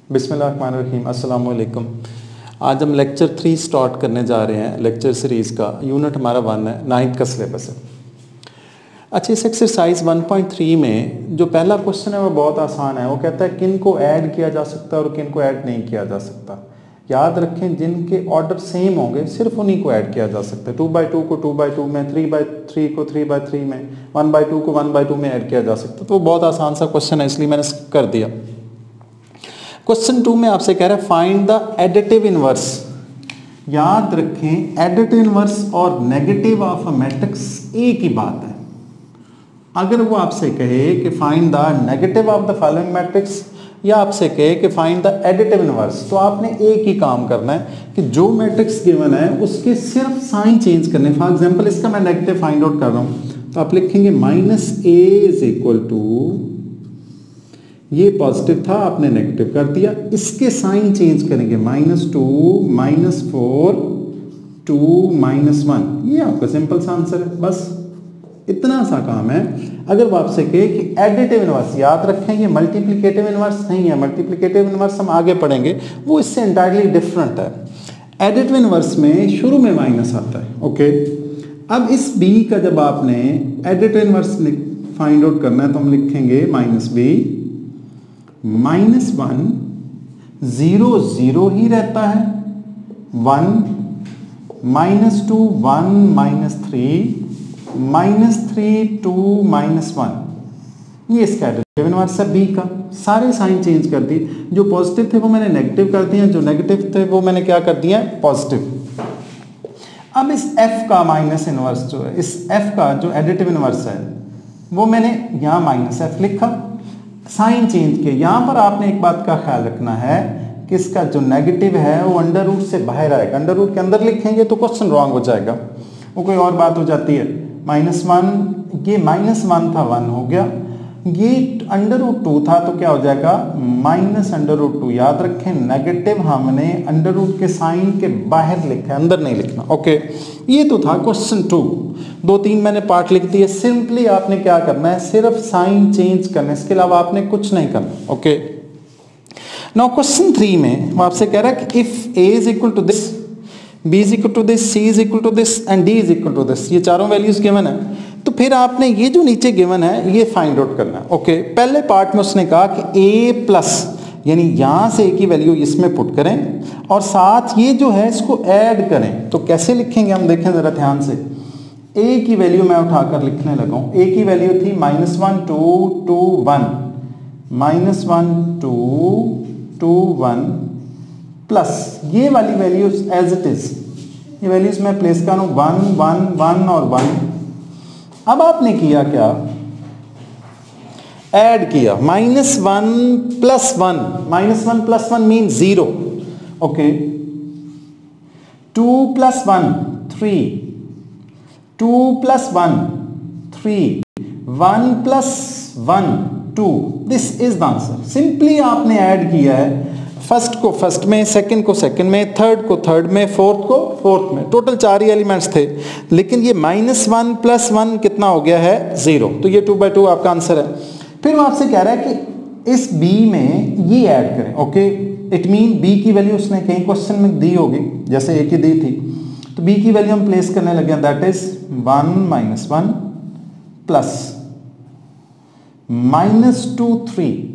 बिस्मिल्लाहिर्रहमानिर्रहीम, अस्सलाम वालेकुम। आज हम लेक्चर 3 स्टार्ट करने जा रहे हैं। लेक्चर सीरीज़ का यूनिट हमारा 1 है, 9th का सिलेबस है। अच्छा, इस एक्सरसाइज 1.3 में जो पहला क्वेश्चन है वो बहुत आसान है। वो कहता है किन को ऐड किया जा सकता है और किन को ऐड नहीं किया जा सकता। याद रखें, जिनके ऑर्डर सेम होंगे सिर्फ उन्हीं को ऐड किया जा सकता है। 2/2 को 2/2 में, 3/3 को 3/3 में, 1/2 को 1/2 में ऐड किया जा सकता है। तो बहुत आसान सा क्वेश्चन है, इसलिए मैंने कर दिया। क्वेश्चन 2 में आपसे कह रहा है फाइंड द एडिटिव इनवर्स। याद रखें, एडिटिव इनवर्स और नेगेटिव ऑफ अ मैट्रिक्स एक ही बात है। अगर वो आपसे कहे कि find the negative of the following matrix या आपसे कहे कि फाइंड द एडिटिव इनवर्स, तो आपने एक ही काम करना है कि जो मैट्रिक्स गिवन है उसके सिर्फ साइन चेंज करने। फॉर एग्जांपल, इसका मैं नेगेटिव फाइंड आउट कर रहा हूं, तो आप लिखेंगे -a इज इक्वल टू, ये पॉजिटिव था आपने नेगेटिव कर दिया, इसके साइन चेंज करेंगे -2 -4 2 -1। ये आपका सिंपल सा आंसर है, बस इतना सा काम है। अगर वो आपसे कहे कि एडिटिव इनवर्स, याद रखें ये मल्टीप्लिकेटिव इनवर्स नहीं है। मल्टीप्लिकेटिव इनवर्स हम आगे पढ़ेंगे, वो इससे एंटायरली डिफरेंट है। एडिटिव इनवर्स में शुरू में माइनस आता है। ओके, अब इस b का जब आपने एडिटिव इनवर्स फाइंड आउट करना है तो हम लिखेंगे -b -1 0 0 ही रहता है, 1 -2 1 -3 -3 2 -1। ये इसका एडिटिव इनवर्स है b का। सारे साइन चेंज कर दिए, जो पॉजिटिव थे वो मैंने नेगेटिव कर दिए, जो नेगेटिव थे वो मैंने क्या कर दिया, पॉजिटिव। अब इस f का माइनस इनवर्स जो है, इस f का जो एडिटिव इनवर्स है वो मैंने यहाँ -f लिखा, साइन चेंज किया। यहाँ पर आपने एक बात का ख्याल रखना है कि इसका जो नेगेटिव है वो अंडर रूट से बाहर आएगा। अंडर रूट के अंदर लिखेंगे तो क्वेश्चन रॉन्ग हो जाएगा, वो कोई और बात हो जाती है। -1, ये -1 था 1 हो गया, ये √2 था तो क्या हो जाएगा -√2। याद रखें, नेगेटिव हमने अंडर रूट के साइन के बाहर लिखा है, अंदर नहीं लिखना। ओके, ये तो था क्वेश्चन 2। 2-3 मैंने पार्ट लिख दिए। सिंपली आपने क्या करना है, सिर्फ साइन चेंज करना है, इसके अलावा आपने कुछ नहीं करना। ओके, नाउ क्वेश्चन 3 में वो आपसे कह रहा है कि if a is equal to this, b is equal to this, c is equal to this and d is equal to this, ये चारों वैल्यूज गिवन है, तो फिर आपने ये जो नीचे गिवन है ये फाइंड आउट करना है। ओके, पहले पार्ट में उसने कहा कि a प्लस, यानी यहां से a की वैल्यू इसमें पुट करें और साथ ये जो है इसको ऐड करें। तो कैसे लिखेंगे हम देखें जरा ध्यान से। a की वैल्यू मैं उठाकर लिखने लगा हूं। a की वैल्यू थी -1 2 2 1, -1 2 2 1 प्लस ये वाली वैल्यूज एज इट इज, ये वैल्यूज मैं प्लेस कर रहा हूं 1 1 1 और 1। अब आपने किया क्या, ऐड किया -1 + 1, -1 + 1 mean 0। Okay, 2 + 1 3, 2 + 1 3, 1 + 1 2। This is the answer. Simply आपने ऐड किया है, फर्स्ट को फर्स्ट में, सेकंड को सेकंड में, थर्ड को थर्ड में, फोर्थ को फोर्थ में। टोटल 4 ही एलिमेंट्स थे, लेकिन ये -1 + 1 कितना हो गया है, 0। तो ये 2/2 आपका आंसर है। फिर वो आपसे कह रहा है कि इस b में ये ऐड करें। ओके, इट मीन b की वैल्यू उसने कहीं क्वेश्चन में दी होगी, जैसे a की दी थी, तो b की वैल्यू हम प्लेस करने लगे, दैट इज 1 -1 प्लस -2 3।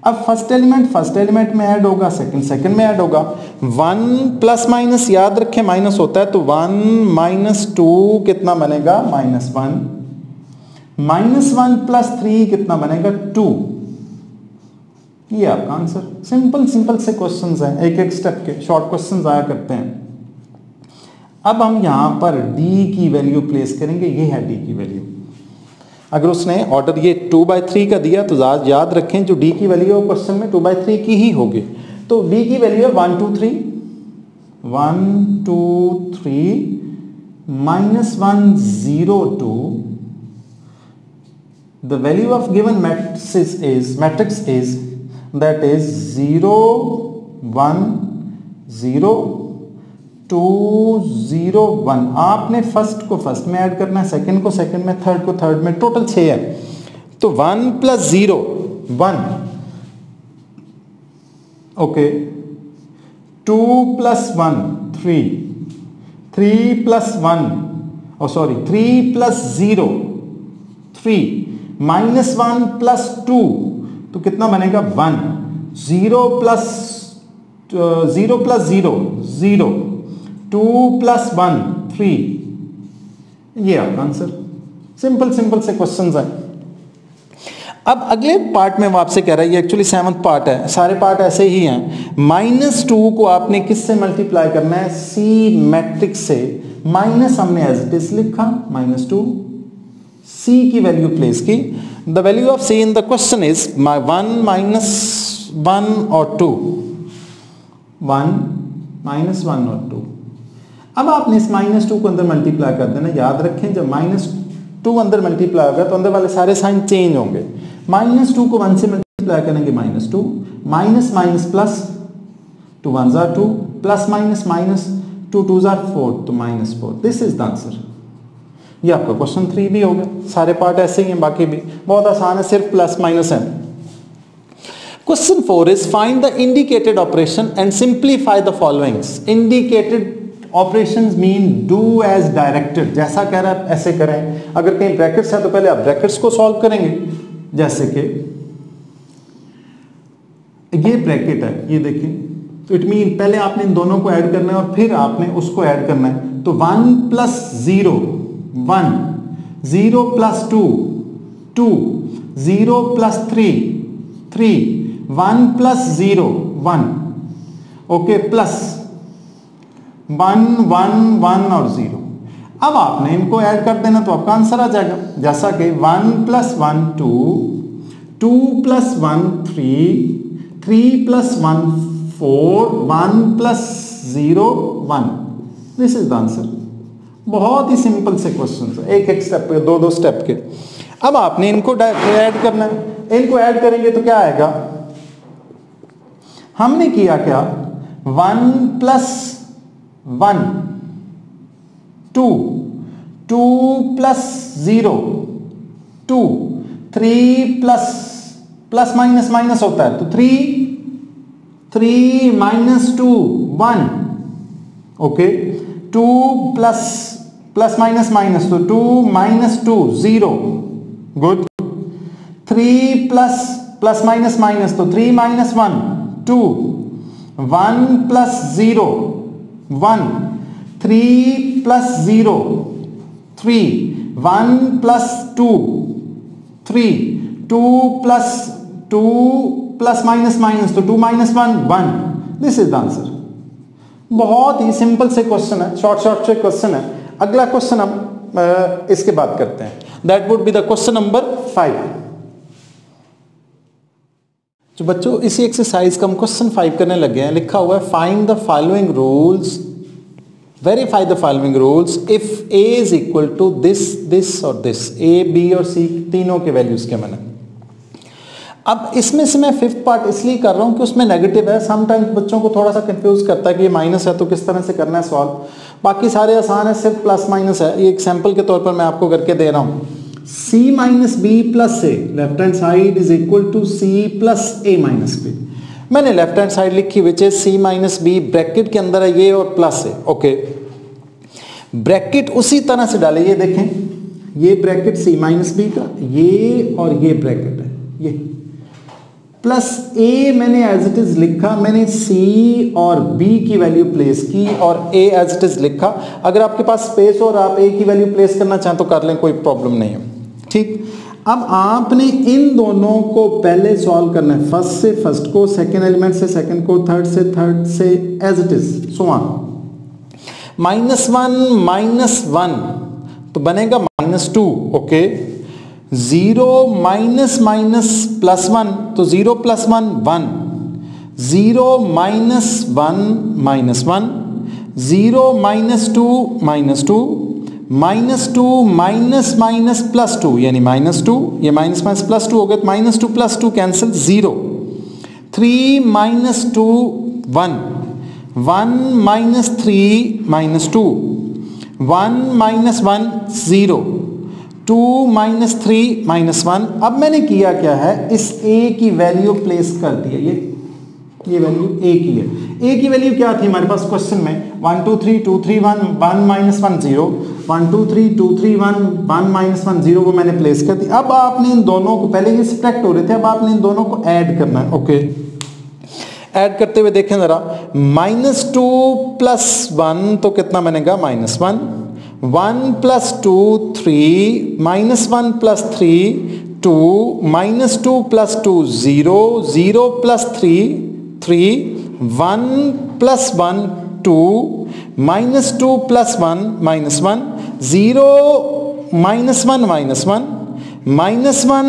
अब फर्स्ट एलिमेंट में ऐड होगा, सेकंड में ऐड होगा। 1 प्लस माइनस, याद रखें माइनस होता है, तो 1 - 2 कितना बनेगा, -1। -1 + 3 कितना बनेगा, 2। ये आपका आंसर। सिंपल से क्वेश्चंस हैं, एक एक स्टेप के शॉर्ट क्वेश्चंस आया करते हैं। अब हम यहां पर d की वैल्यू प्लेस करेंगे, ये है d की वैल्यू। अगर उसने ऑर्डर ये 2/3 का दिया तो याद रखें जो d की वैल्यू है वो क्वेश्चन में 2/3 की ही होगी। तो d की वैल्यू है 1 2 3 -1 0 2। The value of given matrix is that is 0 1 0 2 0 1। आपने फर्स्ट को फर्स्ट में ऐड करना है, सेकंड को सेकंड में, थर्ड को थर्ड में। टोटल 6 है, तो 1 + 0 1 okay 2 plus 1 3, 3 plus 1 3 plus 0 3, minus 1 plus 2 तो कितना बनेगा 1, 0 प्लस 0 0, 2 प्लस 1 3, ये आपका आंसर। सिंपल से क्वेश्चंस हैं। अब अगले पार्ट में वो आपसे कह रहा है, ये एक्चुअली 7th पार्ट है, सारे पार्ट ऐसे ही हैं। -2 को आपने किससे मल्टीप्लाई करना है? सी मैट्रिक्स से। माइनस हमने एज इट इज लिखा, -2, सी की वैल्यू प्लेस की। The value of C in the question is 1 -1 और 2, 1 -1 और 2। अब आपने इस -2 को अंदर मल्टीप्लाई कर देना। याद रखें जब -2 अंदर मल्टीप्लाई होगा तो अंदर वाले सारे साइन चेंज होंगे। -2 को 1 से मल्टीप्लाई करेंगे -2, minus minus plus, 2 1s are 2, plus minus minus, 2 2s are 4 तो -4। This is the answer. ये आपका क्वेश्चन 3 भी हो गया। सारे पार्ट ऐसे ही हैं, बाकी भी बहुत आसान है, सिर्फ प्लस माइनस है। Question 4 is find the indicated operation and simplify the followings. Indicated operations mean do as directed. जैसा कह रहा है ऐसे करें। अगर कहीं ब्रैकेट्स है तो पहले आप ब्रैकेट्स को सॉल्व करेंगे। जैसे कि ये ब्रैकेट है, ये देखें, तो इट मीन पहले आपने इन दोनों को ऐड करना है और फिर आपने उसको ऐड करना है। तो 1 plus 0 1, 0 plus 2 2, 0 plus 3 3, 1 plus 0 1, okay, plus 1 1 1 और 0। अब आपने इनको ऐड कर देना तो आपका आंसर आ जाएगा। जैसा कि 1 plus 1 2, 2 plus 1 3, 3 plus 1 4, 1 plus 0 1। This is the answer. बहुत ही सिंपल से क्वेश्चन है, एक स्टेप के, दो स्टेप के। अब आपने इनको ऐड करना है। इनको ऐड करेंगे तो क्या आएगा? हमने किया क्या? 1 plus 1 2, 2 plus 0 2, 3 plus minus minus होता है तो 3 minus 2 1, okay, 2 plus minus minus तो 2 minus 2 0, good. 3 plus minus minus तो 3 minus 1 2, 1 plus 0 1, 3 plus 0 3, 1 plus 2 3, 2 plus minus minus तो 2 minus 1 1। This is the answer. बहुत ही सिंपल से क्वेश्चन है, शॉर्ट से क्वेश्चन है। अगला क्वेश्चन हम इसके बाद करते हैं। That would be the question number 5। तो बच्चों इसी एक्सरसाइज का हम क्वेश्चन 5 करने लगे हैं। लिखा हुआ है find the following rules, verify the following rules if A is equal to this और दिस। ए बी और सी तीनों के वैल्यूज के मैंने। अब इसमें से मैं 5th पार्ट इसलिए कर रहा हूं कि उसमें नेगेटिव है। समटाइम्स बच्चों को थोड़ा सा कंफ्यूज करता है कि ये माइनस है तो किस तरह से करना है सॉल्व। बाकी सारे आसान है, सिर्फ प्लस माइनस है। ये एग्जाम्पल के तौर पर मैं आपको करके दे रहा हूं। C minus B plus A, left hand side is equal to C plus A minus B. मैंने लेफ्ट हैंड साइड लिखी which is C minus B, bracket के अंदर है ये और प्लस है, ओके। ब्रैकेट उसी तरह से डाले, ये देखें, ये ब्रैकेट सी माइनस बी का, ये और ये ब्रैकेट है, ये प्लस ए मैंने एज इट इज लिखा। मैंने सी और बी की वैल्यू प्लेस की और ए एज इट इज लिखा। अगर आपके पास स्पेस और आप ए की वैल्यू प्लेस करना चाहें तो कर लें, कोई प्रॉब्लम नहीं है, ठीक। अब आपने इन दोनों को पहले सॉल्व करना है। फर्स्ट से फर्स्ट को, सेकेंड एलिमेंट से सेकेंड को, थर्ड से थर्ड से, as it is so on. -1 तो बनेगा -2, ओके। 0 माइनस माइनस प्लस 1 तो 0 plus 1 1, 0 minus 1 -1, 0 minus 2 -2, -2 minus minus plus 2 यानी -2, ये माइनस माइनस प्लस 2 हो गया तो -2 plus 2 cancel 0, 3 minus 2 1, 1 minus 3 -2, 1 minus 1 0, 2 minus 3 -1। अब मैंने किया क्या है, इस a की वैल्यू प्लेस कर दी है, ये ये वैल्यू ए की है। ए की वैल्यू क्या थी हमारे पास क्वेश्चन में, 1 2 3 2 3 1 1 माइनस 1 0, 1 2 3 2 3 1 1 माइनस 1 0 वो मैंने प्लेस कर दी। अब आपने इन दोनों को, पहले ये सब्ट्रैक्ट हो रहे थे, अब आपने इन दोनों को ऐड करना है। ओके, ऐड करते हुए देखें जरा, -2 + 1 तो कितना बनेगा, -1, 1 + 2 3, -1 + 3 2, -2 + 2 0, 0 + 3 3, 1 + 1 2, -2 + 1 -1, 0 -1 -1, -1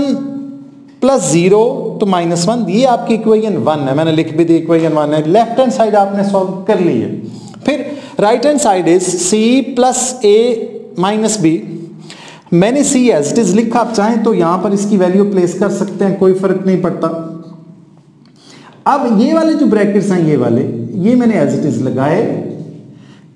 + 0 तो -1, ये आपकी इक्वेशन 1 है, मैंने लिख भी दी इक्वेशन 1 है। लेफ्ट हैंड साइड आपने सॉल्व कर ली है। फिर right hand side is c + a - b। मैंने c एज इट इज लिखा, आप चाहें तो यहां पर इसकी वैल्यू प्लेस कर सकते हैं, कोई फर्क नहीं पड़ता। अब ये वाले जो ब्रैकेट्स हैं, ये वाले, ये मैंने एज इट इज लगाए,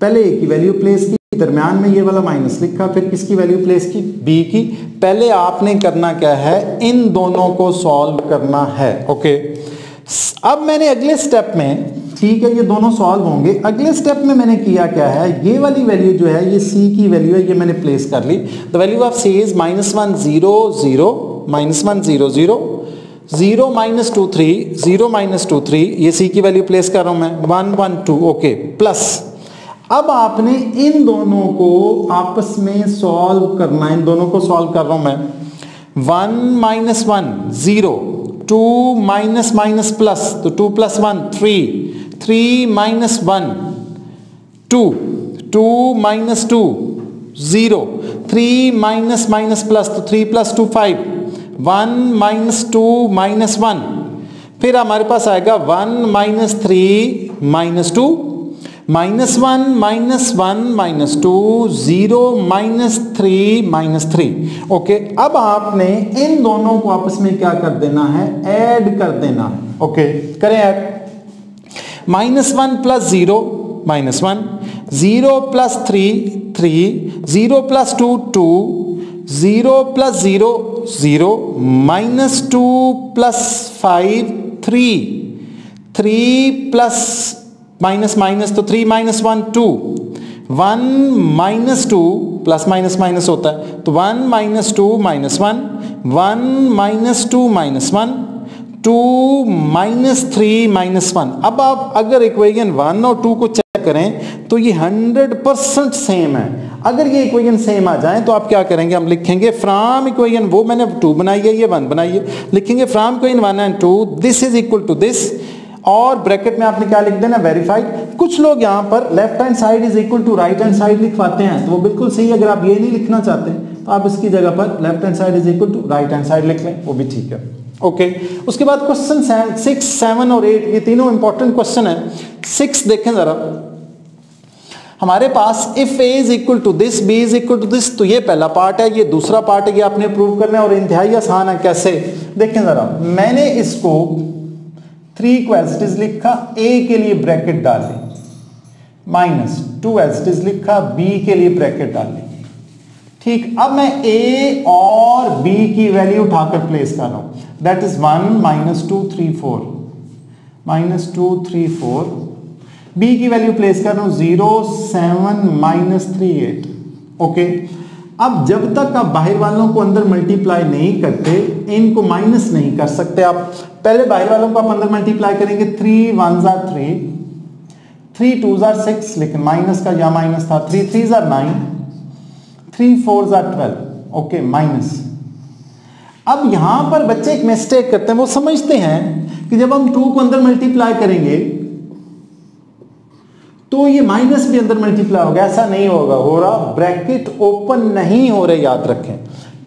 पहले a की वैल्यू प्लेस की, दरम्यान में ये वाला माइनस लिखा, फिर किसकी वैल्यू प्लेस की, b की। पहले आपने करना क्या है, इन दोनों को सॉल्व करना है। ओके, अब मैंने अगले स्टेप में, ठीक है, ये दोनों सॉल्व होंगे, अगले स्टेप में मैंने किया क्या है, ये वाली वैल्यू जो है, ये c की वैल्यू है, ये मैंने प्लेस कर ली। The value of c is -1 0 0, -1 0 0, 0 -2 3, 0 -2 3, ये c की वैल्यू प्लेस कर रहा हूं मैं, 1 1 2। ओके, प्लस अब आपने इन दोनों को आपस में सॉल्व करना है, इन दोनों को सॉल्व कर रहा हूं मैं। 1 -1 0, 2 माइनस प्लस, तो 2 + 1 3, 3 - 1 2, 2 - 2 0, 3 माइनस प्लस, तो 3 + 2 5, 1 - 2 - 1, फिर हमारे पास आएगा 1 - 3 - 2, -1 -1 -2 0 -3 -3। ओके, अब आपने इन दोनों को आपस में क्या कर देना है, ऐड कर देना है। ओके, करें ऐड। -1 + 0 -1, 0 + 3 3, 0 + 2 2, 0 + 0 0, -2 + 5 3, 3 + माइनस तो 3 - 1 2, 1 - 2 प्लस माइनस होता है, तो 1 - 2 - 1, 1 - 2 - 1, 2 - 3 - 1। अब आप अगर इक्वेशन 1 और 2 को चेक करें तो ये 100% सेम है। अगर ये इक्वेशन सेम आ जाए तो आप क्या करेंगे, हम लिखेंगे फ्रॉम इक्वेशन, वो मैंने 2 बनाई है, ये 1 बनाई है, लिखेंगे from equation 1 and 2 this is equal to this, और ब्रैकेट में आपने क्या लिख देना, वेरीफाइड। कुछ लोग यहाँ पर left hand side is equal to right hand side लिखवाते हैं, तो वो बिल्कुल सही है। अगर आप ये नहीं लिखना चाहते तो आप इसकी जगह पर left hand side is equal to right hand side लिख लें, वो भी ठीक है। ओके, उसके बाद क्वेश्चन 6 7 और 8, ये तीनों इंपॉर्टेंट क्वेश्चन है। 6 देखें जरा, हमारे पास if a is equal to this, b is equal to this, तो ये पहला पार्ट है, ये दूसरा पार्ट है, ये आपने प्रूव करना है और इंतहाई आसान है। कैसे, देखें जरा, मैंने इसको 3 को एज इट इज लिखा, a के लिए ब्रैकेट डाली, -2 एज इट इज लिखा, b के लिए ब्रैकेट डाली। ठीक, अब मैं a और b की वैल्यू उठाकर प्लेस कर रहा हूं, दैट इज 1 - 2 3 4, -2 3 4, b की वैल्यू प्लेस कर रहा हूं 0 7 - 3 8। ओके, अब जब तक आप बाहर वालों को अंदर मल्टीप्लाई नहीं करते, इनको माइनस नहीं कर सकते आप। पहले बाहर वालों को आप अंदर मल्टीप्लाई करेंगे, 3 1s are 3, 3 2s are 6, लेकिन माइनस का यहाँ माइनस था, 3 3s are 9, 3 4s are 12। Okay, minus. अब यहां पर बच्चे एक मिस्टेक करते हैं, वो समझते हैं कि जब हम 2 को अंदर मल्टीप्लाई करेंगे तो ये माइनस भी अंदर मल्टीप्लाई होगा। ऐसा नहीं होगा, हो रहा, ब्रैकेट ओपन नहीं हो रहे, याद रखें।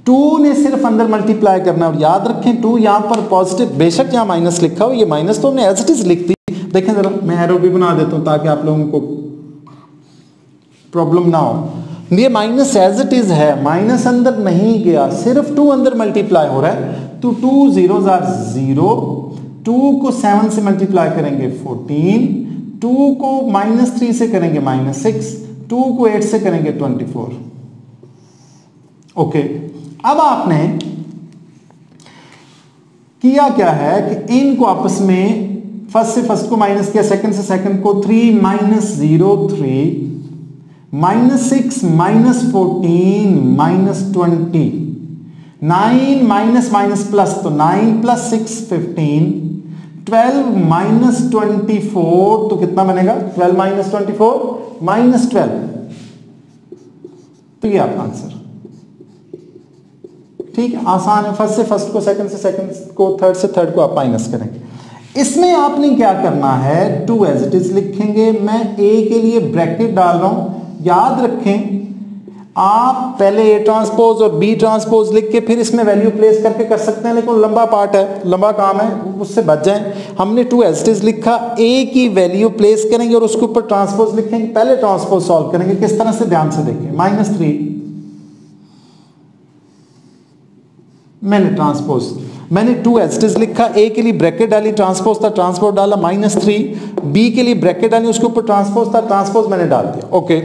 2 ने सिर्फ अंदर मल्टीप्लाई करना, और याद रखें 2 यहां पर पॉजिटिव, बेशक यहां माइनस लिखा हो, ये माइनस तो हमने एज इट इज लिख दी। देखें जरा, मैं एरो भी बना देता हूं ताकि आप लोगों को प्रॉब्लम ना हो। ये माइनस एज इट इज है, माइनस अंदर नहीं गया, सिर्फ 2 अंदर मल्टीप्लाई हो रहा है, तो 2 0s are 0, 2 को 7 से मल्टीप्लाई करेंगे 14, 2 को -3 से करेंगे -6, 2 को 8 से करेंगे 24। ओके, अब आपने किया क्या है कि इनको आपस में फर्स्ट से फर्स्ट को माइनस किया, सेकंड से सेकंड को, 3 minus 0 3 minus 6 minus 14 minus 20, 9 minus minus plus, तो 9 प्लस 6 15, 12 माइनस 24 तो कितना बनेगा, 12 माइनस 24 माइनस 12, तो ये आपका आंसर। ठीक है, आसान है। फर्स्ट से फर्स्ट को, सेकंड से सेकंड को, थर्ड से थर्ड को आप माइनस करेंगे। इसमें आपने क्या करना है, 2 एज इट इज लिखेंगे। मैं ए के लिए ब्रैकेट डाल रहा हूं, याद रखें आप पहले ए ट्रांसपोज और बी ट्रांसपोज लिख के फिर इसमें वैल्यू प्लेस करके कर सकते हैं, लेकिन लंबा पार्ट है, लंबा काम है, उससे बच जाएं। हमने 2 एज इट इज लिखा, ए की वैल्यू प्लेस करेंगे और उसके ऊपर ट्रांसपोज लिखेंगे। पहले ट्रांसपोज सॉल्व करेंगे, किस तरह से, ध्यान से देखिए। -3 मैंने 2 एज इट इज लिखा, ए के लिए ब्रैकेट डाली, ट्रांसपोज था, ट्रांसपोज डाला, -3, बी के लिए ब्रैकेट डाली, उसके ऊपर ट्रांसपोज था, ट्रांसपोज मैंने डाल दिया। ओके,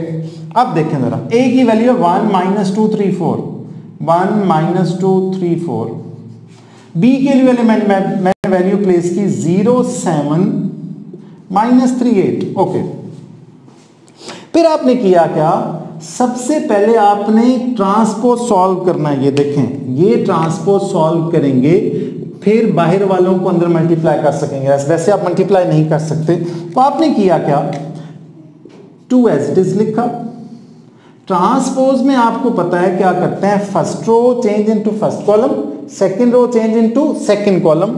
अब देखें जरा, ए की वैल्यू है 1 माइनस 2 3 4, 1 माइनस 2 3 4, बी के लिए मैंने वैल्यू प्लेस की 0 7 माइनस 3 8। ओके, फिर आपने किया क्या, सबसे पहले आपने ट्रांसपोज सॉल्व करना है। ये देखें, ये ट्रांसपोज सॉल्व करेंगे, फिर बाहर वालों को अंदर मल्टीप्लाई कर सकेंगे। वैसे आप मल्टीप्लाई नहीं कर सकते, तो आपने किया क्या, 2 एज इट इज लिखा। ट्रांसपोज में आपको पता है क्या करते हैं, first row change into first column, second row change into second column.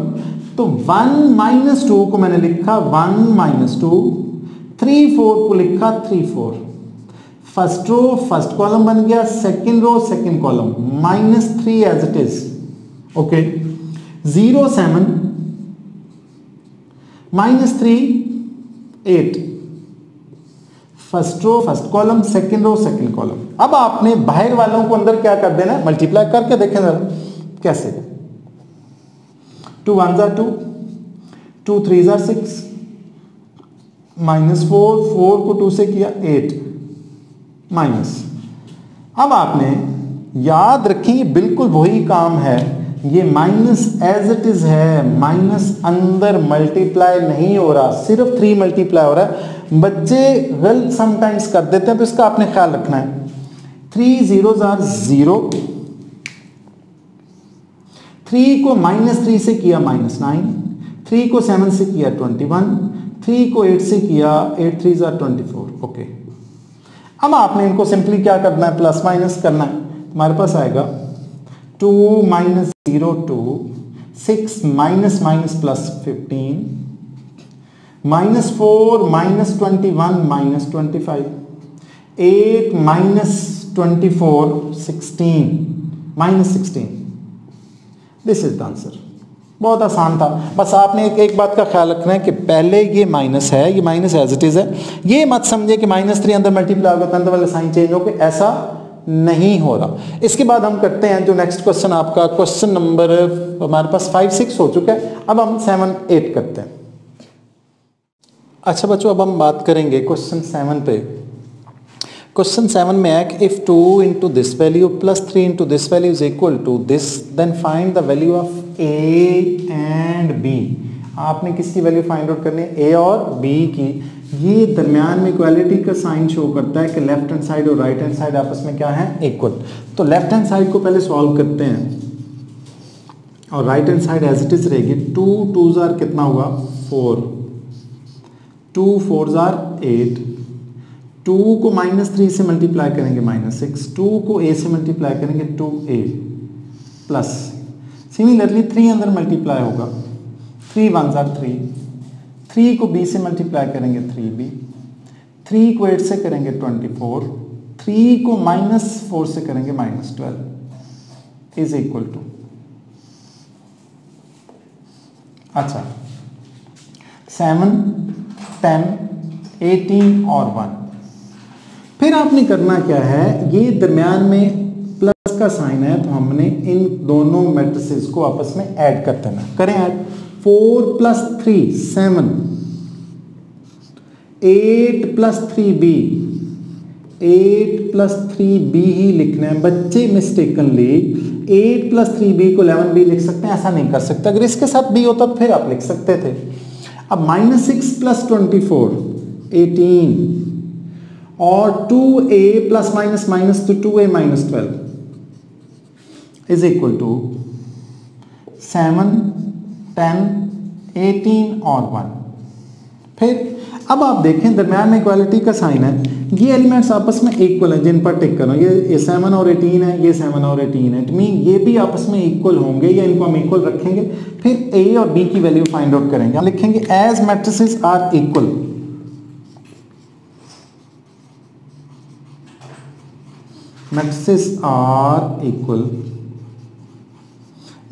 तो 1 माइनस 2 को मैंने लिखा 1 माइनस 2, 3 4 को लिखा 3 4, फर्स्ट रो फर्स्ट कॉलम बन गया, second row second column, -3 as it is. Okay, 0 7 -3 8, first row first column, second row second column. अब आपने बाहर वालों को अंदर क्या कर देना, मल्टीप्लाई करके देखें जरा कैसे। 2 1 2, 2 3 6, -4, 4 को 2 से किया 8 माइनस। अब आपने याद रखें, बिल्कुल वही काम है, ये माइनस एज इट इज है, माइनस अंदर मल्टीप्लाई नहीं हो रहा, सिर्फ 3 मल्टीप्लाई हो रहा है। बच्चे गलत समटाइम्स कर देते हैं, तो इसका आपने ख्याल रखना है। 3 0s are 0, 3 को -3 से किया -9, 3 को 7 से किया 21, 3 को 8 से किया 8 3s are 24। ओके, अब आपने इनको सिंपली क्या करना है, प्लस माइनस करना है। हमारे पास आएगा 2 minus 0 2, 6 minus minus plus 15, -4 minus 21 minus 25, 8 minus 24 16 minus 16। This is the answer. बहुत आसान था, बस आपने एक बात का ख्याल रखना है कि पहले ये माइनस है, ये माइनस एज इट इज है। ये मत समझे कि -3 अंदर मल्टीप्लाई होगा तो अंदर वाला साइन चेंज होगा, ऐसा नहीं हो रहा। इसके बाद हम करते हैं जो नेक्स्ट क्वेश्चन आपका, क्वेश्चन नंबर हमारे पास 5 6 हो चुका है, अब हम 7 8 करते हैं। अच्छा बच्चों, अब हम बात करेंगे क्वेश्चन 7 पे। क्वेश्चन 7 में है कि if 2 into this value plus 3 into this value is equal to this, then find the value of A and B। आपने किसकी वैल्यू फाइंड आउट करनी है, A और B की। ये दरमियान में इक्वालिटी का साइन शो करता है कि लेफ्ट हैंड साइड और राइट हैंड साइड आपस में क्या है, इक्वल। तो लेफ्ट हैंड साइड को पहले सॉल्व करते हैं और right hand side as it is रहेगी। 2 2s are कितना हुआ 4, 2 4s are 8, 2 को -3 से मल्टीप्लाई करेंगे -6, 2 को A से मल्टीप्लाई करेंगे 2A प्लस, सिमिलरली 3 अंदर मल्टीप्लाई होगा, 3 1s are 3, 3 को B से मल्टीप्लाई करेंगे 3B, 3 को 8 से करेंगे 24, 3 को -4 से करेंगे -12 इज इक्वल टू। अच्छा, 7 10 18 और 1। फिर आपने करना क्या है, ये दरमियान में प्लस का साइन है, तो हमने इन दोनों मैट्रिसेस को आपस में ऐड कर देना। करें ऐड। 4 + 3 7, 8 + 3B, 8 + 3B ही लिखना है। बच्चे मिस्टेकनली 8 + 3B को 11B लिख सकते हैं, ऐसा नहीं कर सकते। अगर इसके साथ B होता तो फिर आप लिख सकते थे। अब -6 + 24 18 और 2a + माइनस तो 2a - 12 इज इक्वल टू 7 10 18 और 1। फिर अब आप देखें दरम्यान में इक्वालिटी का साइन है, ये एलिमेंट्स आपस में इक्वल हैं जिन पर टिक करो, ये 7 और 18 है, ये 7 और 18 है, इट मीन ये भी आपस में इक्वल होंगे या इनको हम इक्वल रखेंगे। फिर ए और बी की वैल्यू फाइंड आउट करेंगे, हम लिखेंगे as matrices are equal, matrices are equal,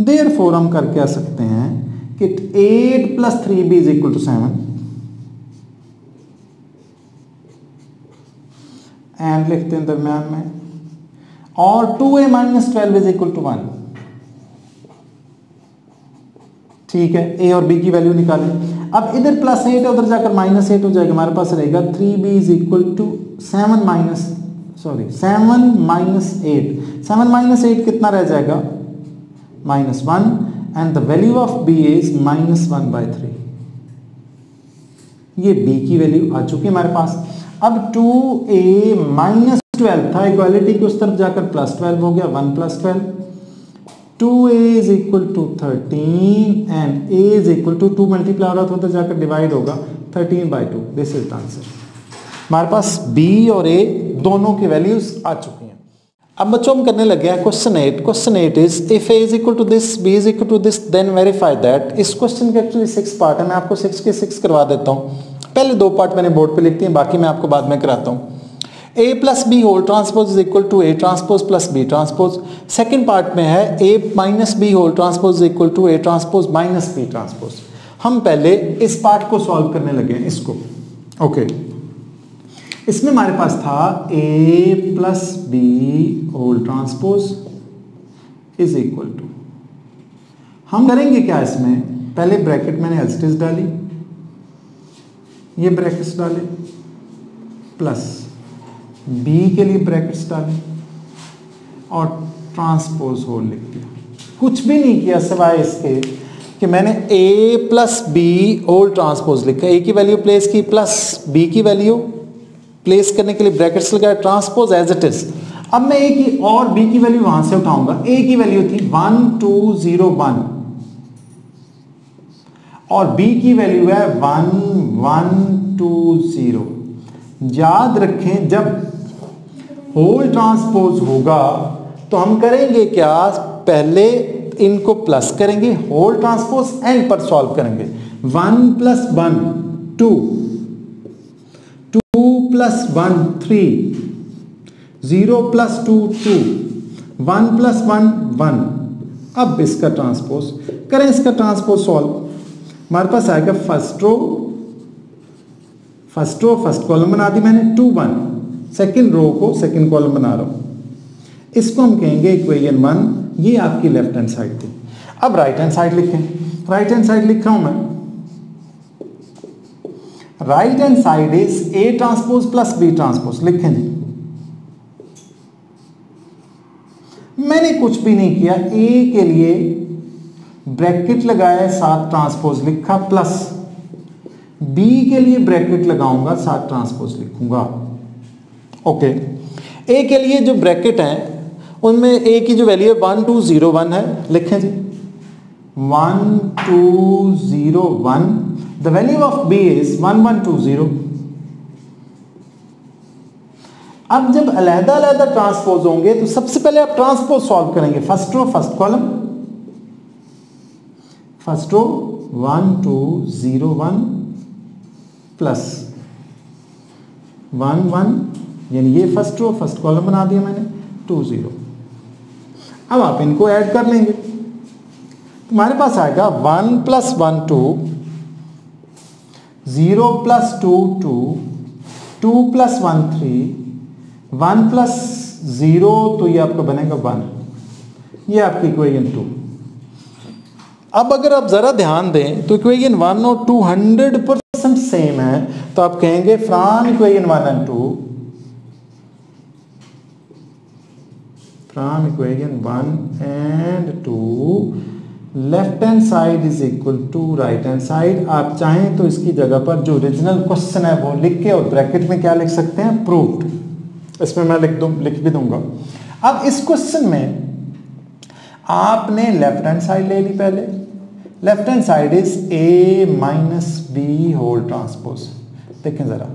therefore हम करके आ सकते हैं कि 8 + 3b is equal to 7 and लिखते हैं दरम्यान में, और 2a - 12 इज इक्वल टू 1। ठीक है, ए और बी की वैल्यू निकालें। अब इधर +8 है, उधर जाकर -8 हो जाएगा, हमारे पास रहेगा 3b इज इक्वल टू 7 - 8 कितना रह जाएगा -1 and the value of b is -1/3। ये b की वैल्यू आ चुकी है हमारे पास। अब 2a - 12 था, इक्वालिटी की उस तरफ जाकर +12 हो गया, 1 + 12, 2a is equal to 13 and a is equal to 2 multiply हो रहा था, उधर जाकर डिवाइड होगा 13/2। This is the answer. हमारे पास b और a दोनों की वैल्यूज आ चुकी हैं। अब बच्चों हम करने लगे हैं question 8। Question 8 is if a is equal to this, b is equal to this, then verify that. इस क्वेश्चन के एक्चुअली 6 पार्ट है, मैं आपको 6 के 6 करवा देता हूँ। पहले 2 पार्ट मैंने बोर्ड पे लिख दिए, बाकी मैं आपको बाद में कराता हूँ। a + b whole transpose is equal to a transpose + b transpose. Second part में है a - b whole transpose is equal to a transpose - b transpose. हम पहले इस पार्ट को सॉल्व करने लगे हैं, इसको। ओके, इसमें हमारे पास था a + b whole transpose is equal to, हम करेंगे क्या इसमें, पहले ब्रैकेट मैंने एज इट इज डाली, ये ब्रैकेट्स डाले, प्लस b के लिए ब्रैकेट्स डाले और ट्रांसपोज होल लिख दिया। कुछ भी नहीं किया सिवाय इसके कि मैंने a + b होल ट्रांसपोज लिखा, a की वैल्यू प्लेस की प्लस b की वैल्यू प्लेस करने के लिए ब्रैकेट्स लगाया, ट्रांसपोज एज इट इज। अब मैं a की और b की वैल्यू वहां से उठाऊंगा। a की वैल्यू थी 1201 और b की वैल्यू है 1120। याद रखें जब होल ट्रांसपोज होगा तो हम करेंगे क्या, पहले इनको प्लस करेंगे, होल ट्रांसपोज एंड पर सॉल्व करेंगे। 1 + 1 2, 2 + 1 3, 0 + 2 2, 1 + 1 1। अब इसका ट्रांसपोज करें, इसका ट्रांसपोज सॉल्व, हमारे पास आएगा फर्स्ट रो फर्स्ट कॉलम बना दी मैंने 2 1, सेकंड रो को सेकंड कॉलम बना रहा हूं, इसको हम कहेंगे इक्वेशन 1। ये आपकी लेफ्ट हैंड साइड थी। अब राइट हैंड साइड लिखें, राइट हैंड साइड लिखा हूं मैं, right hand side is a transpose + b transpose. लिखें जी, मैंने कुछ भी नहीं किया, a के लिए ब्रैकेट लगाया, साथ ट्रांसपोज लिखा, प्लस b के लिए ब्रैकेट लगाऊंगा, साथ ट्रांसपोज लिखूंगा। ओके, a के लिए जो ब्रैकेट हैं उनमें a की जो वैल्यू है 1201 है, लिखें जी 1201। The value of b is 1120। अब जब अलहदा अलहदा ट्रांसपोज होंगे तो सबसे पहले आप ट्रांसपोज सॉल्व करेंगे। First row first column, first row 1201 plus 1 1, यानी ये फर्स्ट रो फर्स्ट कॉलम बना दिया मैंने 20। अब आप इनको ऐड कर लेंगे, तुम्हारे पास आएगा 1 + 1 2, 0 + 2 2, 2 + 1 3, 1 + 0, तो ये आपका बनेगा 1। ये आपकी इक्वेशन 2। अब अगर आप जरा ध्यान दें तो इक्वेशन 1 और 2 100% सेम है, तो आप कहेंगे from equation 1 and 2, from equation 1 and 2 left hand side is equal to right hand side. आप चाहें तो इसकी जगह पर जो ओरिजिनल क्वेश्चन है वो लिख के और ब्रैकेट में क्या लिख सकते हैं, प्रूव्ड। इसमें मैं लिख भी दूंगा। अब इस क्वेश्चन में आपने लेफ्ट हैंड साइड ले ली। पहले left hand side is a minus B whole transpose. देखें जरा,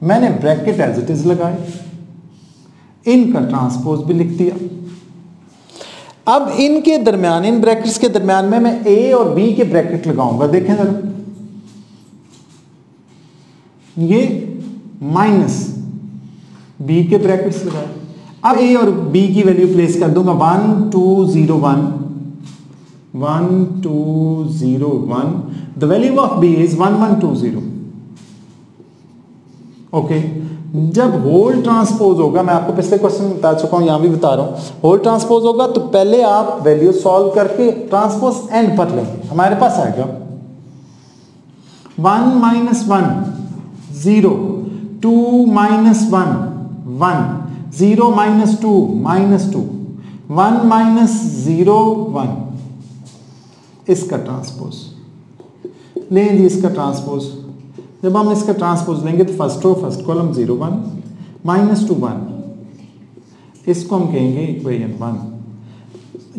मैंने ब्रैकेट एज इट इज लगाए, इनका ट्रांसपोज भी लिख दिया। अब इनके दरमियान, इन ब्रैकेट्स के दरमियान में मैं a और b के ब्रैकेट लगाऊंगा। देखें जरा, ये माइनस b के ब्रैकेट्स लगाए। अब a और b की वैल्यू प्लेस कर दूंगा 1 2 0 1 1 2 0 1। The value of b is 1 1 2 0। Okay, जब होल ट्रांसपोज होगा, मैं आपको पिछले क्वेश्चन में बता चुका हूं, यहां भी बता रहा हूं, होल ट्रांसपोज होगा तो पहले आप वैल्यू सॉल्व करके ट्रांसपोज एंड पर लेंगे। हमारे पास आएगा 1 minus 1 0 2 minus 1 1 0 minus 2 minus 2 1 minus 0 1। इसका ट्रांसपोज लें जी, इसका ट्रांसपोज। जब हम इसका ट्रांसपोज लेंगे तो first row first column 0 1 minus 2 1, इसको हम कहेंगे इक्वेशन 1।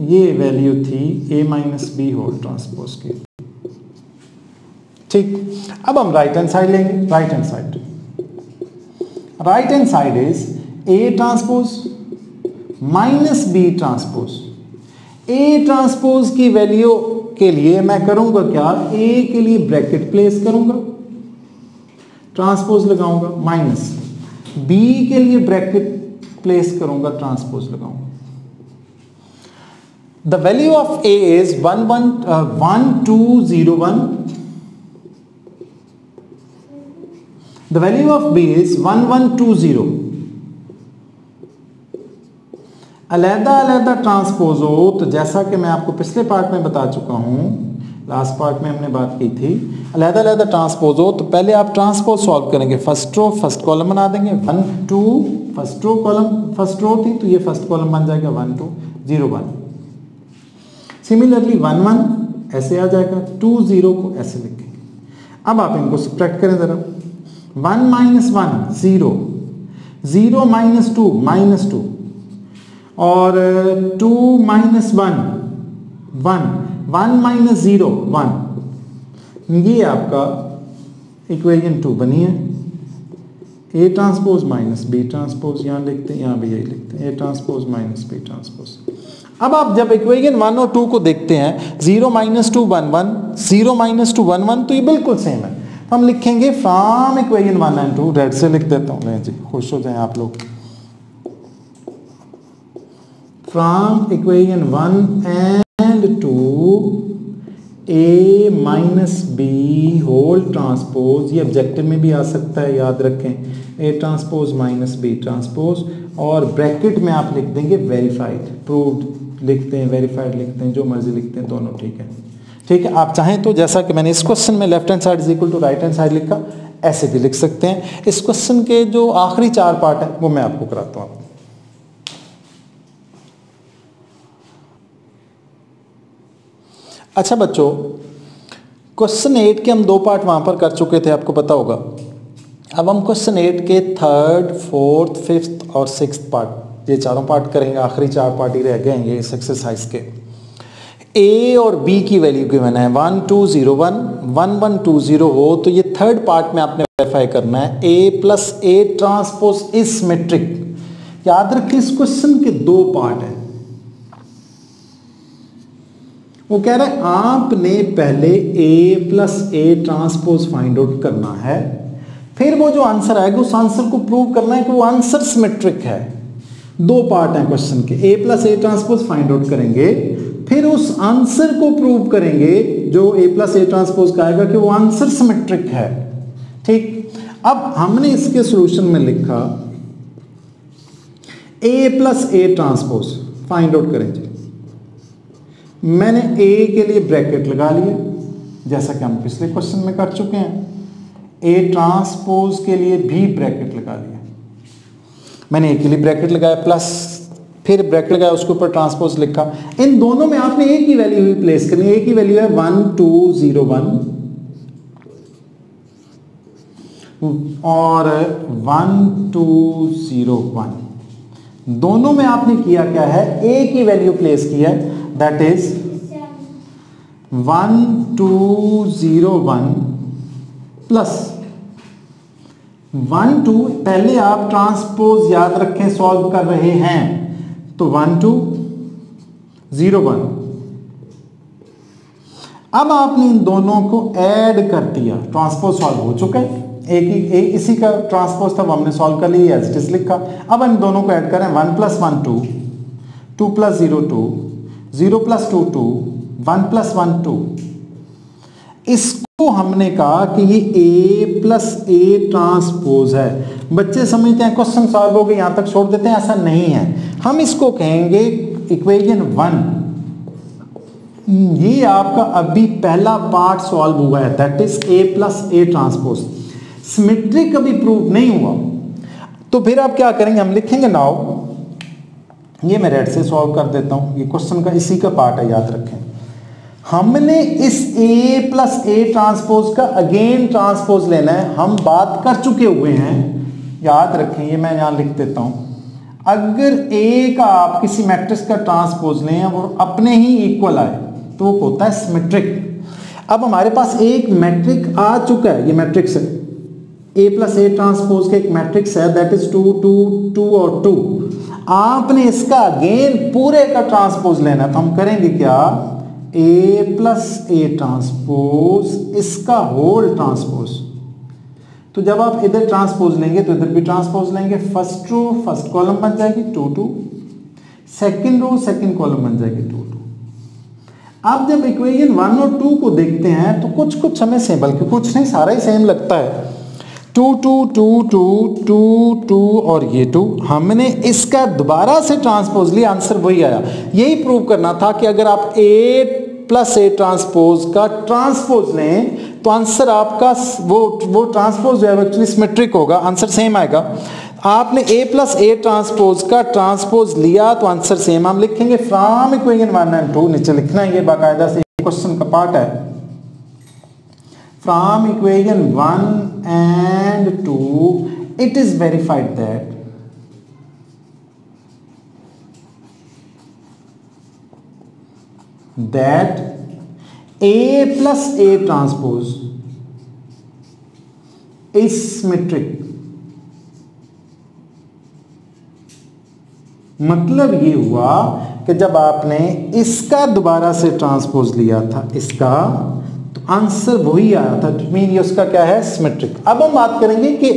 ये वैल्यू थी a minus B whole transpose की। ठीक, अब हम राइट हैंड साइड लेंगे। Right hand side is a transpose minus B transpose. a transpose की वैल्यू के लिए मैं करूंगा क्या, a के लिए ब्रैकेट प्लेस करूंगा, ट्रांसपोज लगाऊंगा, माइनस b के लिए ब्रैकेट प्लेस करूंगा, ट्रांसपोज लगाऊंगा। The value of a is 1 2 0 1। The value of b is 1 1 2 0। अलग-अलग ट्रांसपोज हो तो जैसा कि मैं आपको पिछले पार्ट में बता चुका हूं, लास्ट पार्ट में हमने बात की थी, अलग-अलग ट्रांसपोज हो तो पहले आप ट्रांसपोज सॉल्व करेंगे। फर्स्ट रो फर्स्ट कॉलम बना देंगे 1 2, first row column first row थी तो ये फर्स्ट कॉलम बन जाएगा 1 2 0 1। सिमिलरली 1 1 ऐसे आ जाएगा, 2 0 को ऐसे लिखेंगे। अब आप इनको सब्ट्रैक्ट करें जरा, 1 माइनस 1 0 0 माइनस 2 माइनस 2 और 2 माइनस 1 1 1 माइनस 0 1। ये आपका इक्वेशन 2 बनी है। a transpose minus B transpose, यहाँ लिखते हैं, यहाँ भी यही लिखते हैं, a transpose minus B transpose. अब आप जब इक्वेशन 1 और 2 को देखते हैं, 0 माइनस 2 1 1 0 माइनस 2 1 1, तो ये बिल्कुल सेम है। हम लिखेंगे फ्रॉम इक्वेशन 1 एंड 2, रेड से लिख देता हूँ मैं जी, खुश हो जाएं आप लोग। From equation 1 and 2 a minus B whole transpose, ये ऑब्जेक्टिव में भी आ सकता है, याद रखें, a transpose minus B transpose, और ब्रैकेट में आप लिख देंगे वेरीफाइड, प्रूव्ड लिखते हैं, वेरीफाइड लिखते हैं, जो मर्जी लिखते हैं, दोनों ठीक है। ठीक है, आप चाहें तो जैसा कि मैंने इस क्वेश्चन में left hand side is equal to right hand side लिखा, ऐसे भी लिख सकते हैं। इस क्वेश्चन के जो आखिरी 4 पार्ट है वो मैं आपको कराता हूँ। अच्छा बच्चों, क्वेश्चन 8 के हम 2 पार्ट वहां पर कर चुके थे, आपको पता होगा। अब हम क्वेश्चन 8 के 3rd 4th 5th और 6th पार्ट, ये चारों पार्ट करेंगे। आखिरी 4 पार्ट ही रह गए हैं ये इस एक्सरसाइज के। a और b की वैल्यू गिवन है 1 2 0 1 1 1 2 0 हो तो ये 3rd पार्ट में आपने वेरीफाई करना है, a plus a transpose is symmetric. याद रखिए इस क्वेश्चन के 2 पार्ट हैं। वो कह रहा है आपने पहले a plus a transpose find out करना है, फिर वो जो आंसर आएगा उस आंसर को प्रूव करना है कि वो आंसर सिमेट्रिक है। 2 पार्ट हैं क्वेश्चन के, a plus a transpose find out करेंगे, फिर उस आंसर को प्रूव करेंगे जो a प्लस a ट्रांसपोज का आएगा कि वो आंसर सिमेट्रिक है। ठीक, अब हमने इसके सॉल्यूशन में लिखा a plus a transpose find out करेंगे। मैंने a के लिए ब्रैकेट लगा लिया जैसा कि हम पिछले क्वेश्चन में कर चुके हैं। a ट्रांसपोज के लिए भी ब्रैकेट लगा लिया। मैंने a के लिए ब्रैकेट लगाया प्लस फिर ब्रैकेट लगाया, उसके ऊपर ट्रांसपोज लिखा। इन दोनों में आपने एक ही वैल्यू ही प्लेस करनी है, एक ही वैल्यू है 1 2 0 1 और 1 2 0 1। दोनों में आपने किया क्या है, एक ही वैल्यू प्लेस किया है, दैट इज 1 2 0 1 प्लस 1 2। पहले आप ट्रांसपोज याद रखें, सॉल्व कर रहे हैं तो 1 2 0 1। अब आपने इन दोनों को ऐड कर दिया, ट्रांसपोज सॉल्व हो चुका है, एक इसी का ट्रांसपोज था, वो हमने सॉल्व कर लिया, एज इट इज लिखा। अब इन दोनों को ऐड करें, 1 + 1 2, 2 + 0 2, 0 + 2 2, 1 + 1 2। इसको हमने कहा कि ये A + A ट्रांसपोज है। बच्चे समझते हैं क्वेश्चन सॉल्व हो गए, यहां तक छोड़ देते हैं, ऐसा नहीं है। हम इसको कहेंगे इक्वेशन 1। ये आपका अभी पहला पार्ट सॉल्व हुआ है, that is A + A transpose. Symmetric अभी प्रूव नहीं हुआ, तो फिर आप क्या करेंगे, हम लिखेंगे नाउ, ये मैं रेड से सॉल्व कर देता हूं, ये क्वेश्चन का इसी का पार्ट है, याद रखें। हमने इस A + A ट्रांसपोज का अगेन ट्रांसपोज लेना है, हम बात कर चुके हुए हैं, याद रखें, ये मैं यहां लिख देता हूं। अगर A का आप किसी मैट्रिक्स का ट्रांसपोज लें और अपने ही इक्वल आए तो वो होता है सिमेट्रिक। अब हमारे पास एक मैट्रिक आ चुका है, ये मैट्रिक्स है, A + A ट्रांसपोज का एक मैट्रिक्स है, दैट इज 2 2 2 और 2। आपने इसका अगेन पूरे का ट्रांसपोज लेना है, तो हम करेंगे क्या, A + A ट्रांसपोज, इसका होल ट्रांसपोज। तो जब आप इधर ट्रांसपोज लेंगे तो इधर भी ट्रांसपोज लेंगे, फर्स्ट रो फर्स्ट कॉलम बन जाएगी 2 2, सेकंड रो सेकंड कॉलम बन जाएगी 2 2। आप जब इक्वेशन 1 और 2 को देखते हैं तो कुछ कुछ हमें सेम, बल्कि कुछ नहीं, सारा ही सेम लगता है। 2 2 2 2 2 2 और ये 2, हमने इसका दोबारा से ट्रांसपोज लिया, आंसर वही आया। यही प्रूव करना था कि अगर आप A + A ट्रांसपोज का ट्रांसपोज लें तो आंसर आपका वो ट्रांसपोज जो है एक्चुअली सिमेट्रिक होगा, आंसर सेम आएगा। आपने A + A ट्रांसपोज का ट्रांसपोज लिया तो आंसर सेम। हम लिखेंगे फ्रॉम इक्वेशन 1 और 2, नीचे लिखना है, ये बाकायदा से क्वेश्चन का पार्ट है। From equation 1 and 2 it is verified that A + A transpose is symmetric। मतलब ये हुआ कि जब आपने इसका दोबारा से ट्रांसपोज लिया था इसका, तो आंसर वही आया था, मीन ये उसका क्या है, सिमेट्रिक। अब हम बात करेंगे कि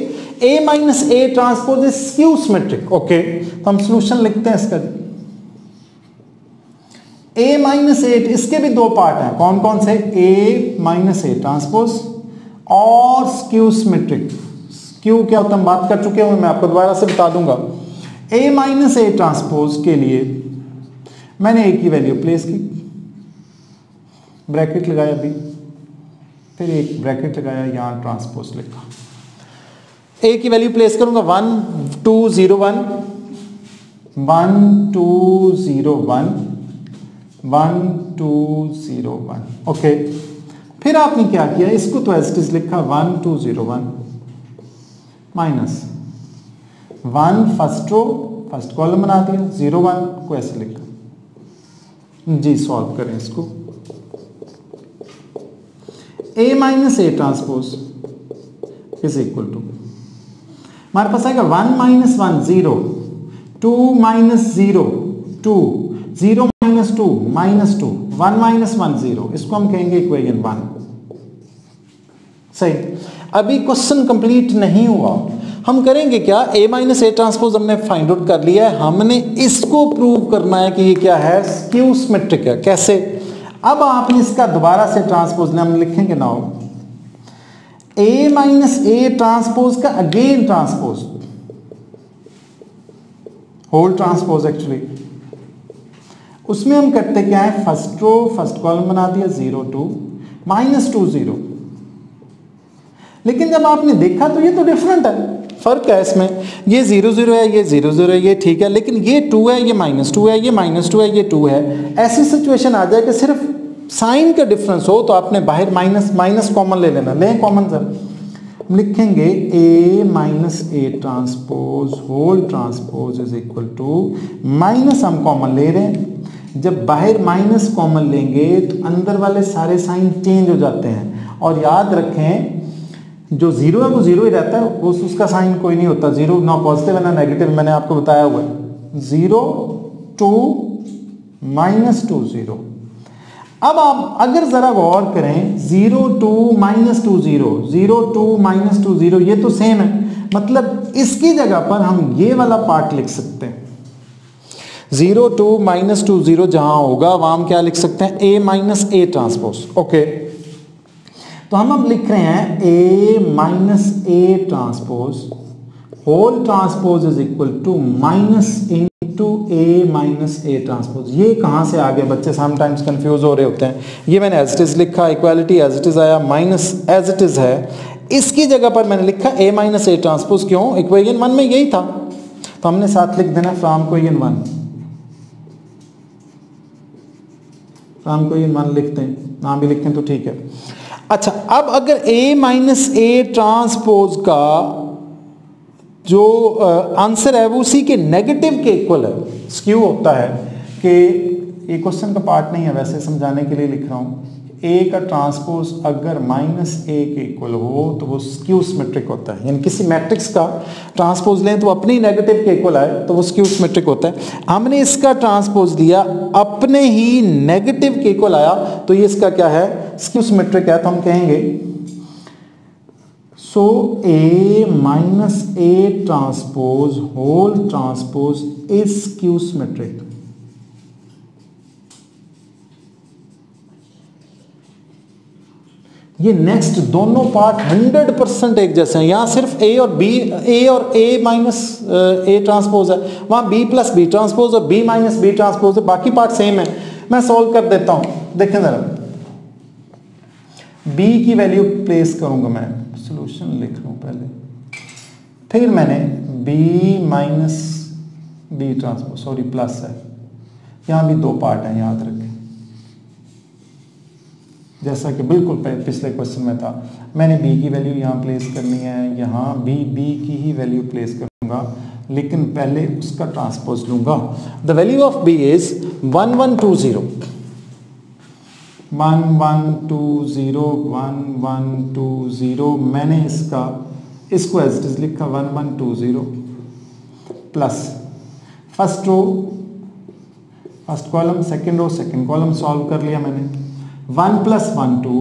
A - A transpose is skew symmetric. Okay, तो हम सॉल्यूशन लिखते हैं इसका। A - A, इसके भी दो पार्ट हैं, कौन कौन से, A - A ट्रांसपोज और स्क्यू सिमेट्रिक। स्क्यू क्या होता है हम बात कर चुके हैं, मैं आपको दोबारा से बता दूंगा। A - A ट्रांसपोज के लिए मैंने एक ही वैल्यू प्लेस की, ब्रैकेट लगाया अभी, फिर एक ब्रैकेट लगाया, यहां ट्रांसपोज लिखा, एक ही वैल्यू प्लेस करूंगा, 1 2 0 1 1 2 0 1 1 2 0 1। ओके, फिर आपने क्या किया, इसको तो एज इट इज लिखा 1 2 0 1 minus 1 first row first column बना दिया, 0 1 को ऐसे लिखा जी। सॉल्व करें इसको, A - A transpose is equal to, हमारे पास आएगा 1 - 1 0, 2 - 0 2, 0 - 2 -2, 1 - 1 0, इसको हम कहेंगे इक्वेशन 1। सही, अभी क्वेश्चन कंप्लीट नहीं हुआ। हम करेंगे क्या, A - A ट्रांसपोज हमने फाइंड आउट कर लिया है, हमने इसको प्रूव करना है कि ये क्या है, स्क्यू सिमेट्रिक है। कैसे, अब आपने इसका दोबारा से ट्रांसपोज लेना, हम लिखेंगे नाउ A - A ट्रांसपोज का again transpose, whole transpose actually, उसमें हम करते क्या है, फर्स्ट रो फर्स्ट कॉलम बना दिया, 0 2 -2 0। लेकिन जब आपने देखा तो ये तो डिफरेंट है, फर्क है इसमें, ये 0 0 है, ये 0 0 है, ये ठीक है, लेकिन ये 2 है, ये -2 है, ये -2 है, ये 2 है। ऐसी सिचुएशन आ जाए कि सिर्फ साइन का डिफरेंस हो तो आपने बाहर माइनस कॉमन ले लेना। लें कॉमन सर, हम लिखेंगे A minus A transpose whole transpose is equal to minus, हम कॉमन ले रहे हैं। जब बाहर माइनस कॉमन लेंगे तो अंदर वाले सारे साइन चेंज हो जाते हैं। और याद रखें जो 0 है वो 0 ही रहता है, वो उसका साइन कोई नहीं होता। 0 ना पॉजिटिव है ना नेगेटिव, मैंने आपको बताया हुआ है। 0 2 -2 0। अब आप अगर जरा गौर करें 0 2 -2 0 0 2 -2 0 ये तो सेम है, मतलब इसकी जगह पर हम ये वाला पार्ट लिख सकते हैं। 0 2 -2 0 जहां होगा वहां हम क्या लिख सकते हैं, A minus A transpose. Okay, तो हम अब लिख रहे हैं A minus A transpose whole transpose is equal to minus into A minus A transpose. ये कहाँ से आ गया बच्चे, समटाइम्स कंफ्यूज हो रहे होते हैं। ये मैंने एज इट इज लिखा, इक्वालिटी एज इट इज आया, माइनस एज इट इज है, इसकी जगह पर मैंने लिखा A माइनस ए ट्रांसपोज। क्यों, इक्वेशन 1 में यही था, तो हमने साथ लिख देना फ्रॉम इक्वेशन 1, फ्रॉम इक्वेशन 1 लिखते हैं, नाम भी लिखें तो ठीक है। अच्छा, अब अगर A माइनस ए ट्रांसपोज का जो आंसर है वो उसी के नेगेटिव के इक्वल है, स्क्यू होता है कि ये क्वेश्चन का पार्ट नहीं है, वैसे समझाने के लिए लिख रहा हूँ। A का ट्रांसपोज अगर माइनस ए के इक्वल हो तो वो स्क्यू सिमेट्रिक होता है, यानी किसी मैट्रिक्स का ट्रांसपोज लें तो अपने ही नेगेटिव के इक्वल आए तो वो स्क्यू सिमेट्रिक होता है। हमने इसका ट्रांसपोज दिया, अपने ही नेगेटिव के इक्वल आया, तो ये इसका क्या है, स्क्यू सिमेट्रिक है। तो हम कहेंगे so A minus A transpose whole transpose is skew symmetric. ये नेक्स्ट दोनों पार्ट 100% एक जैसे हैं। यहाँ सिर्फ A और A माइनस ए ट्रांसपोज है, वहाँ B प्लस बी ट्रांसपोज और B माइनस बी ट्रांसपोज है, बाकी पार्ट सेम है। मैं सॉल्व कर देता हूँ, देखें ज़रा। B की वैल्यू प्लेस करूँगा, मैं सॉल्यूशन लिख रहा हूँ पहले, फिर मैंने B minus B transpose, sorry plus है, यहाँ भी दो पार्ट हैं याद रखें, जैसा कि बिल्कुल पिछले क्वेश्चन में था। मैंने B की वैल्यू यहाँ प्लेस करनी है, यहाँ B की ही वैल्यू प्लेस करूँगा, लेकिन पहले उसका ट्रांसपोज लूँगा। The value of B is 1 1 2 0 1 1 2 0 1 1 2 0। मैंने इसको एज इट इज लिखा 1 1 2 0 plus first row first column, second row second column solve कर लिया मैंने। 1 प्लस 1 2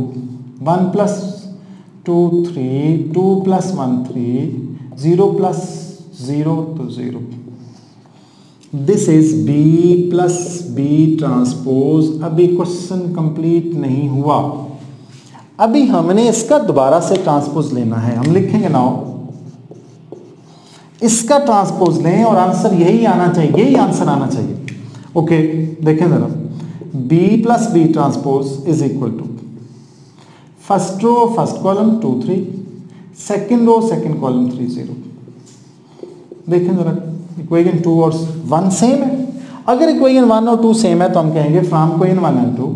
1 प्लस 2 3 2 प्लस 1 3 0 प्लस 0 तो 0। This is B plus B transpose. अभी क्वेश्चन कंप्लीट नहीं हुआ, अभी हमने इसका दोबारा से ट्रांसपोज लेना है। हम लिखेंगे नाउ इसका ट्रांसपोज लें और आंसर यही आना चाहिए, यही आंसर आना चाहिए। ओके, देखें जरा, B plus B transpose is equal to first row first column 2 3, second row second column 3 0। देखें जरा, इक्वेशन 2 और 1 सेम है। अगर इक्वेशन 1 और 2 सेम है तो हम कहेंगे from equation 1 and 2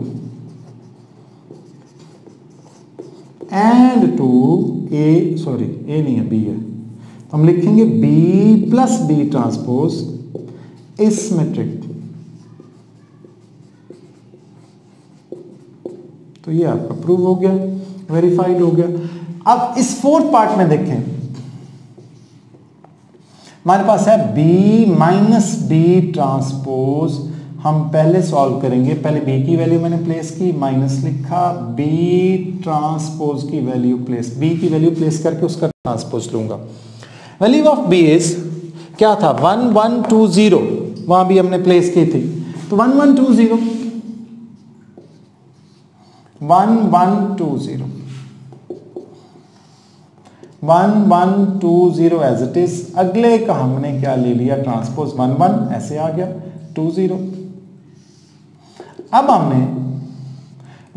and 2 A नहीं है, B है, तो हम लिखेंगे B plus B transpose is symmetric. तो ये आपका प्रूव हो गया, वेरीफाइड हो गया। अब इस फोर्थ पार्ट में देखें, हमारे पास है B माइनस बी ट्रांसपोज। हम पहले सॉल्व करेंगे, पहले B की वैल्यू मैंने प्लेस की, माइनस लिखा, B ट्रांसपोज की वैल्यू प्लेस, B की वैल्यू प्लेस करके उसका ट्रांसपोज लूंगा। वैल्यू ऑफ B इज क्या था, 1 1 2 0, वहां भी हमने प्लेस की थी, तो 1 1 2 0 1 1 2 0 1 1 2 0 एज इट इज। अगले का हमने क्या ले लिया, ट्रांसपोज 1 1, ऐसे आ गया 2 0। अब हमने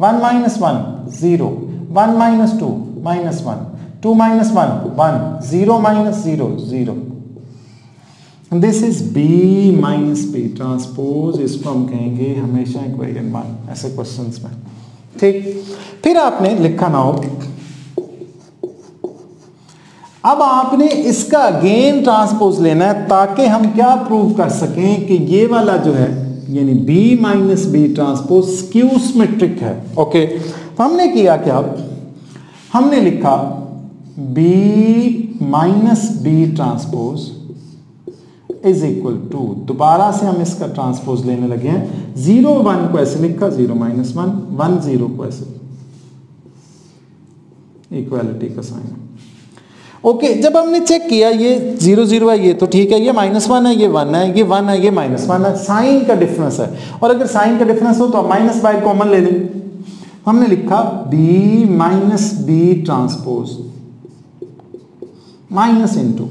1 minus 1 0, 1 minus 2 minus 1, 2 minus 1 1, 0 minus 0 0. This is B minus B transpose, इसको हम कहेंगे हमेशा इक्वेशन 1 ऐसे क्वेश्चंस में, ठीक। फिर आपने लिखा ना हो, अब आपने इसका अगेन ट्रांसपोज लेना है ताकि हम क्या प्रूव कर सकें कि ये वाला जो है यानी B minus B transpose skew symmetric है। ओके, तो हमने किया क्या, हमने लिखा B minus B transpose is equal to, दोबारा से हम इसका ट्रांसपोज लेने लगे हैं, 0 1 को ऐसे लिखा, 0 माइनस 1 1 0 को ऐसे, इक्वालिटी का साइन। ओके, जब हमने चेक किया ये 0 0 है, ये तो ठीक है, ये -1 है, ये 1 है, ये 1 है, ये -1 है, साइन का डिफरेंस है, और अगर साइन का डिफरेंस हो तो आप माइनस बाय कॉमन ले लें। हमने लिखा B minus B transpose minus into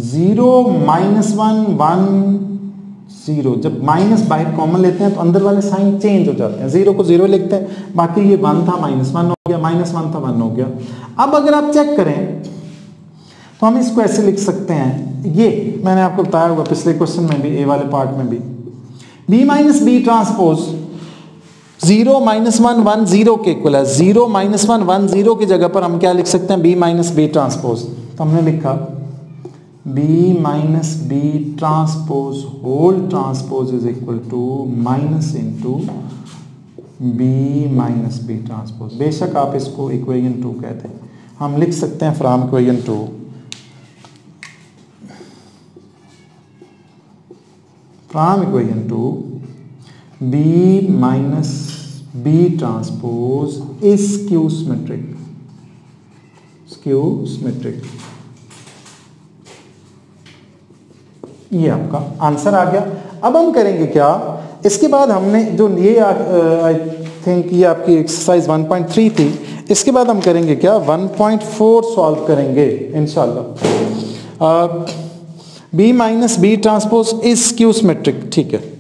0 -1 1 0, जब माइनस बाहर कॉमन लेते हैं तो अंदर वाले साइन चेंज हो जाते हैं, 0 को 0 लिखते हैं, बाकी ये 1 था -1 हो गया, -1 था 1 हो गया। अब अगर आप चेक करें तो हम इसको ऐसे लिख सकते हैं, ये मैंने आपको बताया होगा पिछले क्वेश्चन में भी, ए वाले पार्ट में भी, B माइनस B ट्रांसपोज 0 -1 1 0 के इक्वल है, 0 -1 1 0 की जगह पर हम क्या लिख सकते हैं, B माइनस B ट्रांसपोज। तो हमने लिखा B minus B transpose whole transpose is equal to minus into B minus B transpose. बेशक आप इसको इक्वेशन 2 कहते हैं, हम लिख सकते हैं from equation 2 from equation 2 B minus B transpose is skew symmetric, skew symmetric. ये आपका आंसर आ गया। अब हम करेंगे क्या, इसके बाद हमने जो ये आई थिंक ये आपकी एक्सरसाइज 1.3 थी, इसके बाद हम करेंगे क्या, 1.4 सॉल्व करेंगे इंशाल्लाह। B minus B transpose is skew symmetric, ठीक है।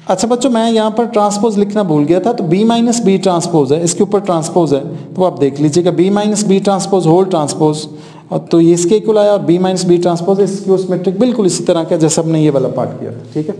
अच्छा बच्चों, मैं यहाँ पर ट्रांसपोज लिखना भूल गया था, तो B माइनस B ट्रांसपोज है, इसके ऊपर ट्रांसपोज है, तो आप देख लीजिएगा B minus B transpose whole transpose, और तो ये इसके इक्वल आया, और B minus B transpose skew symmetric, बिल्कुल इसी तरह का जैसे हमने ये वाला पार्ट किया था, ठीक है।